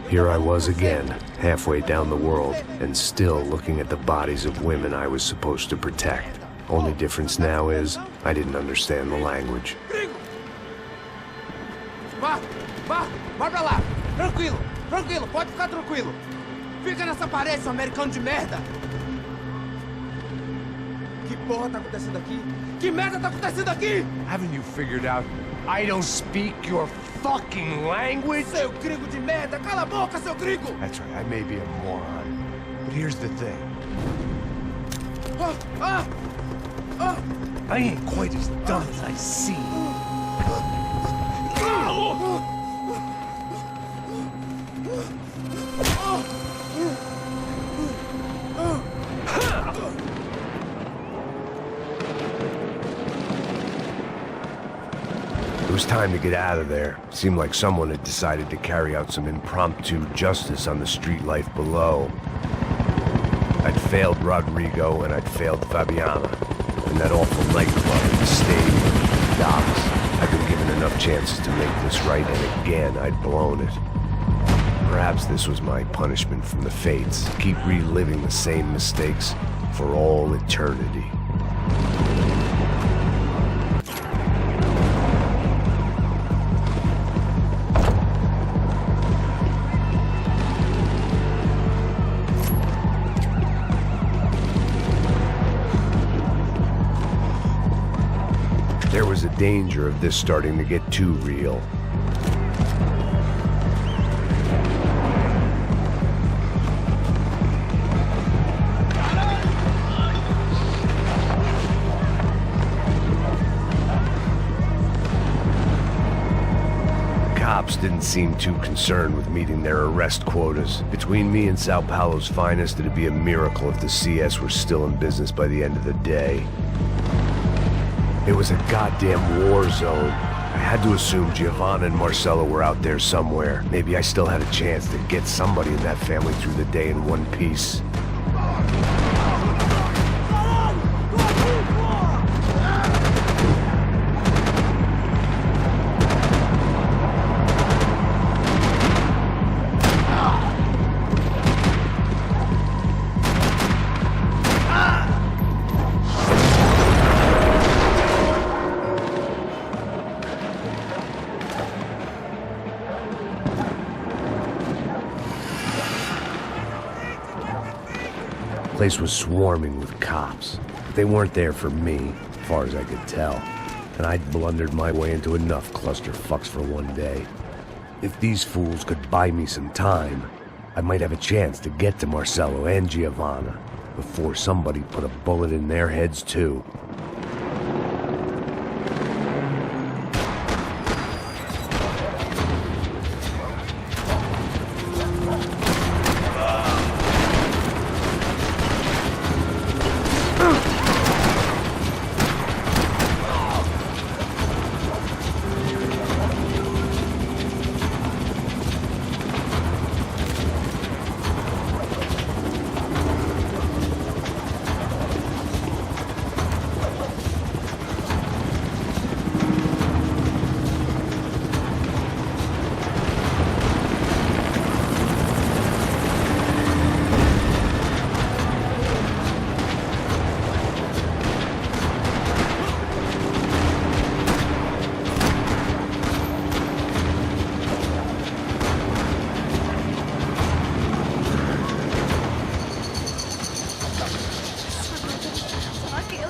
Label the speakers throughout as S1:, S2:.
S1: Here I was again, halfway down the world, and still looking at the bodies of women I was supposed to protect. Only difference now is, I didn't understand the language.
S2: Vai pra lá! Tranquilo, pode ficar tranquilo! Fica nessa parede, seu americano de merda! Que porra tá acontecendo aqui? Que merda tá acontecendo aqui?
S3: Haven't you figured out I don't speak your fucking language?
S2: Seu gringo de merda! Cala a boca, seu gringo!
S3: That's right, I may be a moron, but here's the thing. I ain't quite as dumb as I seem.
S1: It was time to get out of there. Seemed like someone had decided to carry out some impromptu justice on the street life below. I'd failed Rodrigo and I'd failed Fabiana. And that awful nightclub, the stadium, the docks. I'd been given enough chances to make this right, and again I'd blown it. Perhaps this was my punishment from the fates. Keep reliving the same mistakes for all eternity. There was a danger of this starting to get too real. Cops didn't seem too concerned with meeting their arrest quotas. Between me and Sao Paulo's finest, it'd be a miracle if the CS were still in business by the end of the day. It was a goddamn war zone. I had to assume Giovanna and Marcelo were out there somewhere. Maybe I still had a chance to get somebody in that family through the day in one piece. The place was swarming with cops. But they weren't there for me, as far as I could tell. And I'd blundered my way into enough clusterfucks for one day. If these fools could buy me some time, I might have a chance to get to Marcelo and Giovanna before somebody put a bullet in their heads too.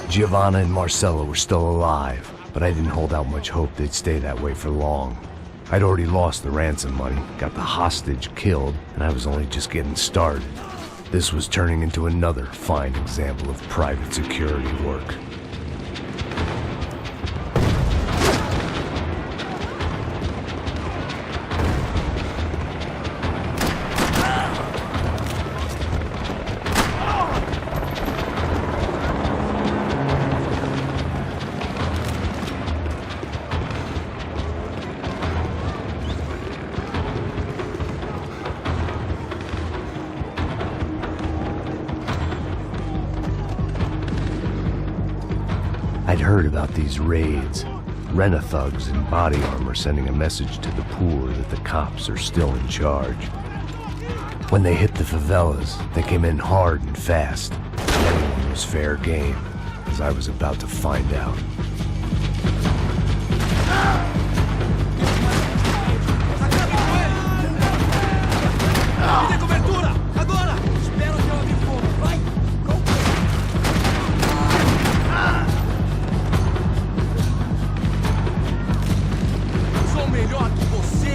S1: Giovanna and Marcelo were still alive, but I didn't hold out much hope they'd stay that way for long. I'd already lost the ransom money, got the hostage killed, and I was only just getting started. This was turning into another fine example of private security work. I'd heard about these raids. Rent-a-thugs in body armor sending a message to the poor that the cops are still in charge. When they hit the favelas, they came in hard and fast. Anyone was fair game, as I was about to find out.
S2: Me dê cobertura! Agora! Espera que eu abrir fogo. Vai! Sou melhor que você,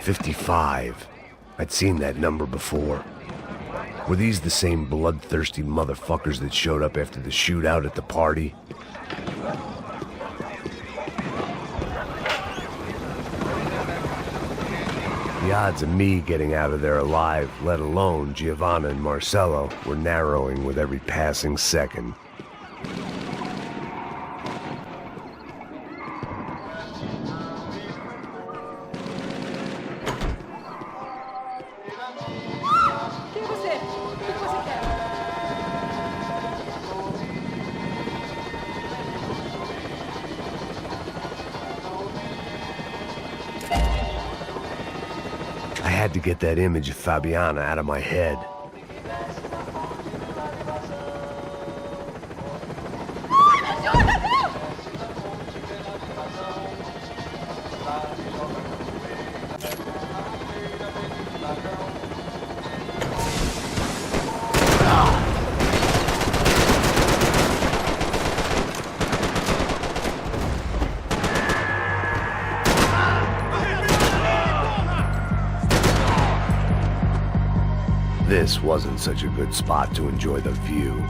S1: 55. I'd seen that number before. Were these the same bloodthirsty motherfuckers that showed up after the shootout at the party? The odds of me getting out of there alive, let alone Giovanna and Marcello, were narrowing with every passing second.
S4: Quem é você? O que você quer?
S1: I had to get that image of Fabiana out of my head. This wasn't such a good spot to enjoy the view.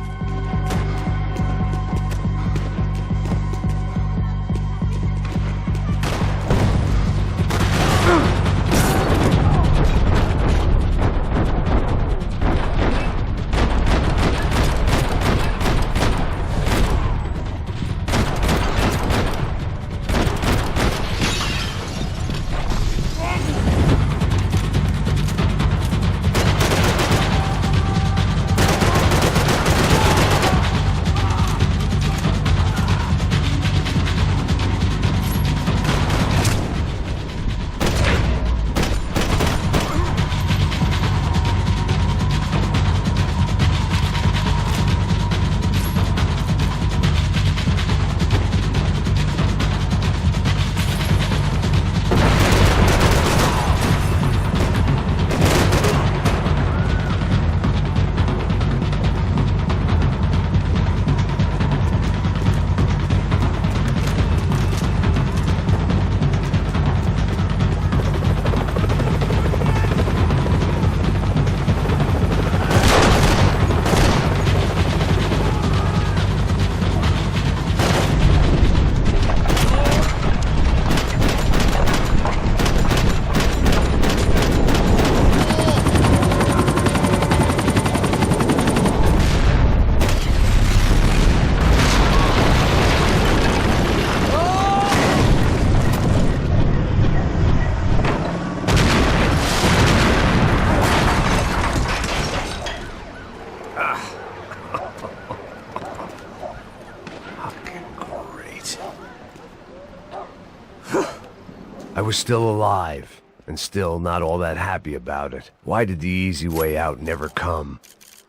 S1: I was still alive, and still not all that happy about it. Why did the easy way out never come?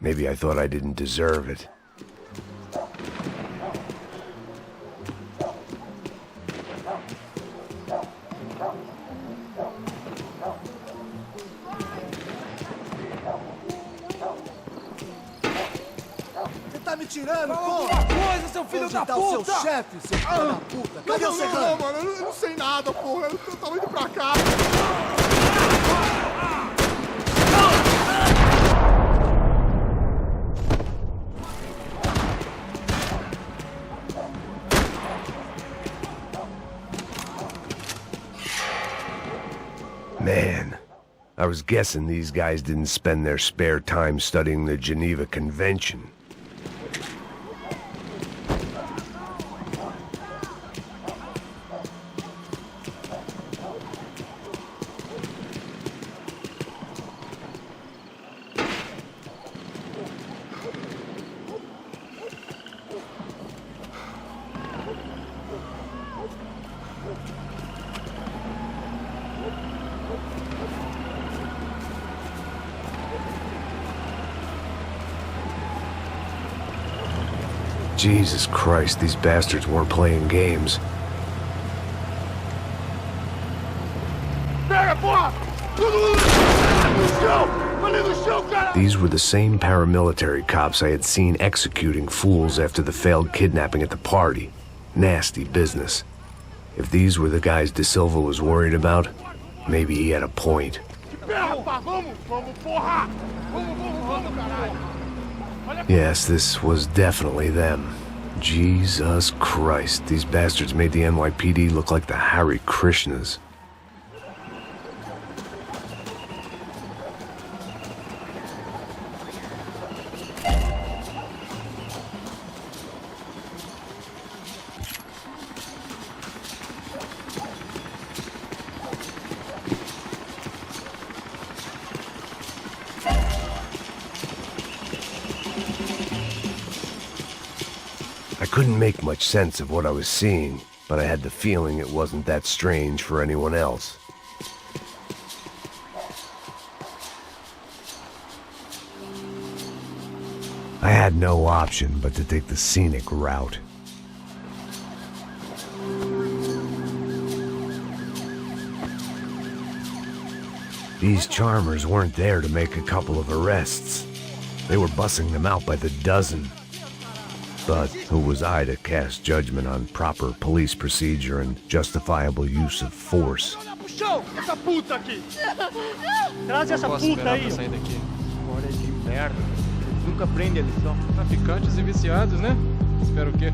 S1: Maybe I thought I didn't deserve it.
S5: Tá me tirando,
S2: Fala
S5: pô!
S2: alguma coisa, seu filho
S5: Onde
S2: da
S5: tá o seu
S2: puta!
S5: chefe, seu filho da puta? Cadê o Serrano?
S6: mano, eu não sei nada, porra. Eu tava indo pra cá.
S1: Man, I was guessing these guys didn't spend their spare time studying the Geneva Convention. Jesus Christ, these bastards weren't playing games.
S6: Pega, porra! No chão! Ali no chão, cara!
S1: These were the same paramilitary cops I had seen executing fools after the failed kidnapping at the party. Nasty business. If these were the guys De Silva was worried about, maybe he had a point.
S6: Pega, rapaz! Vamos, porra! Vamos, caralho!
S1: Yes, this was definitely them. Jesus Christ, these bastards made the NYPD look like the Hare Krishnas. I couldn't make much sense of what I was seeing, but I had the feeling it wasn't that strange for anyone else. I had no option but to take the scenic route. These charmers weren't there to make a couple of arrests. They were bussing them out by the dozen. But who was I to cast judgment on proper police procedure and justifiable use of force?
S6: Essa puta aqui!
S7: Traz essa puta aí!
S8: Sair daqui.
S7: Olha de merda. Nunca prende a lição.
S8: Traficantes e viciados, né? Espero o quê?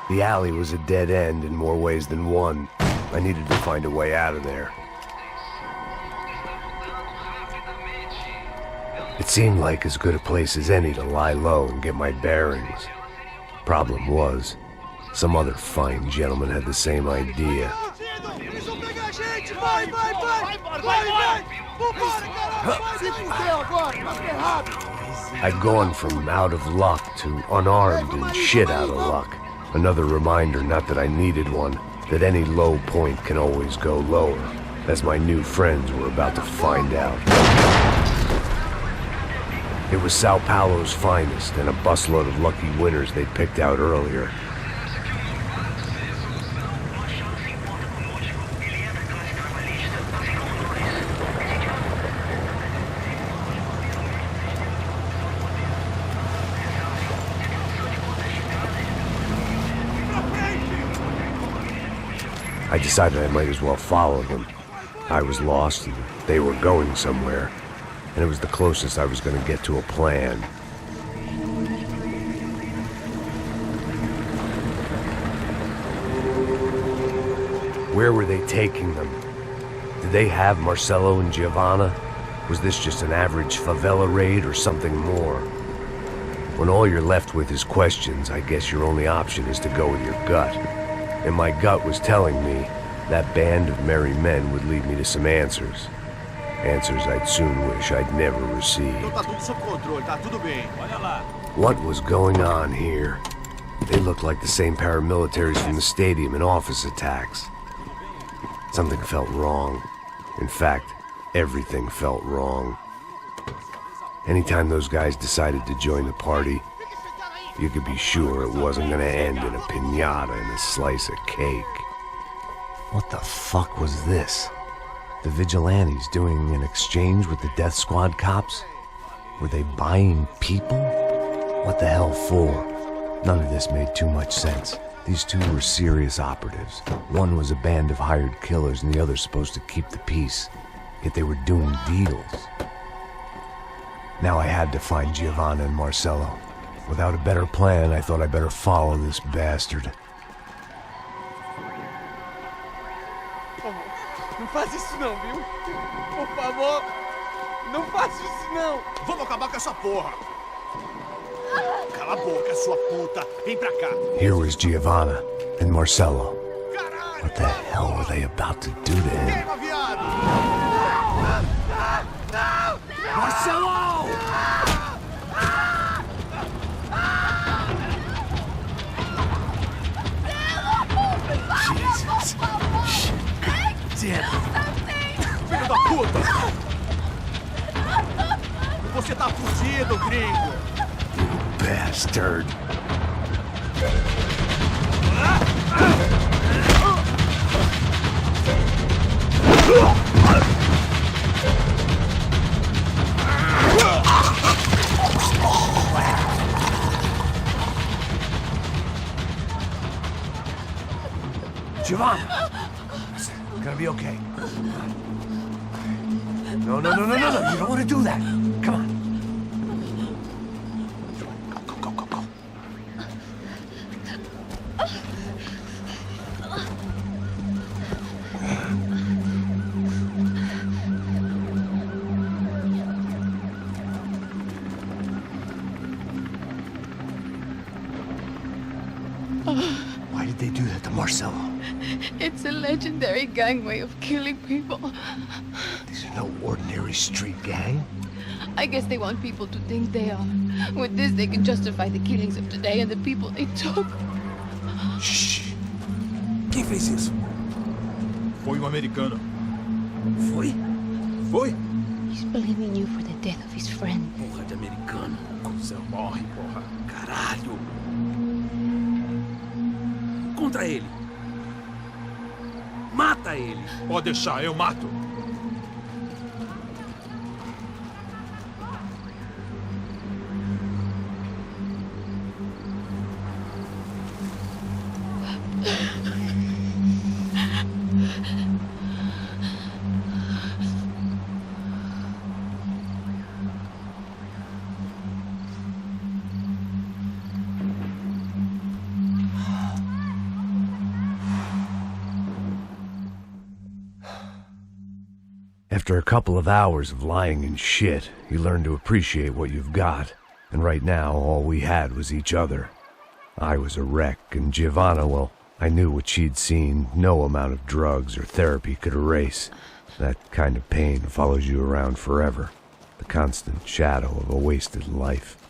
S1: The alley was a dead end in more ways than one. I needed to find a way out of there. It seemed like as good a place as any to lie low and get my bearings. Problem was, some other fine gentleman had the same idea.
S5: Eles vão pegar a gente! Vai, vai, vai! Vai, vai! Vambora, caralho! Se fudeu agora, tá ferrado!
S1: I'd gone from out of luck to unarmed and shit out of luck. Another reminder, not that I needed one, that any low point can always go lower, as my new friends were about to find out. It was Sao Paulo's finest, and a busload of lucky winners they'd picked out earlier. I decided I might as well follow them. I was lost, and they were going somewhere, and it was the closest I was going to get to a plan. Where were they taking them? Did they have Marcelo and Giovanna? Was this just an average favela raid or something more? When all you're left with is questions, I guess your only option is to go with your gut. And my gut was telling me that band of merry men would lead me to some answers. Answers I'd soon wish I'd never received. What was going on here? They looked like the same paramilitaries from the stadium in office attacks. Something felt wrong. In fact, everything felt wrong. Anytime those guys decided to join the party, you could be sure it wasn't gonna end in a piñata and a slice of cake. What the fuck was this? The vigilantes doing an exchange with the death squad cops? Were they buying people? What the hell for? None of this made too much sense. These two were serious operatives. One was a band of hired killers and the other supposed to keep the peace. Yet they were doing deals. Now I had to find Giovanna and Marcelo. Without a better plan, I thought I'd better follow this bastard.
S2: Não faz isso não, viu? Por favor, não faz isso não!
S6: Vamos acabar com essa porra! Cala a boca, sua puta! Vem pra cá!
S1: Here was Giovanna and Marcelo. What the hell were they about to do to him?
S6: Queima, viado!
S1: Marcelo! Jesus. Shit.
S6: Filho da puta! Você tá fudido, gringo!
S1: Bastard. Giovanna! It's gonna be okay. No. You don't want to do that. Come on. Go. Why did they do that to Marcelo?
S9: It's a legendary gang way of killing people.
S1: These are no ordinary street gang.
S9: I guess they want people to think they are. With this, they can justify the killings of today and the people they took.
S5: Shh! Quem fez isso?
S6: Foi americano.
S5: Foi? Foi?
S9: He's blaming you for the death of his friend.
S5: Porra de americano. Cusão. Morre, porra. Caralho. Contra ele. Mata ele.
S6: Pode deixar, eu mato.
S1: After a couple of hours of lying in shit, you learn to appreciate what you've got. And right now, all we had was each other. I was a wreck, and Giovanna, well, I knew what she'd seen no amount of drugs or therapy could erase. That kind of pain follows you around forever. The constant shadow of a wasted life.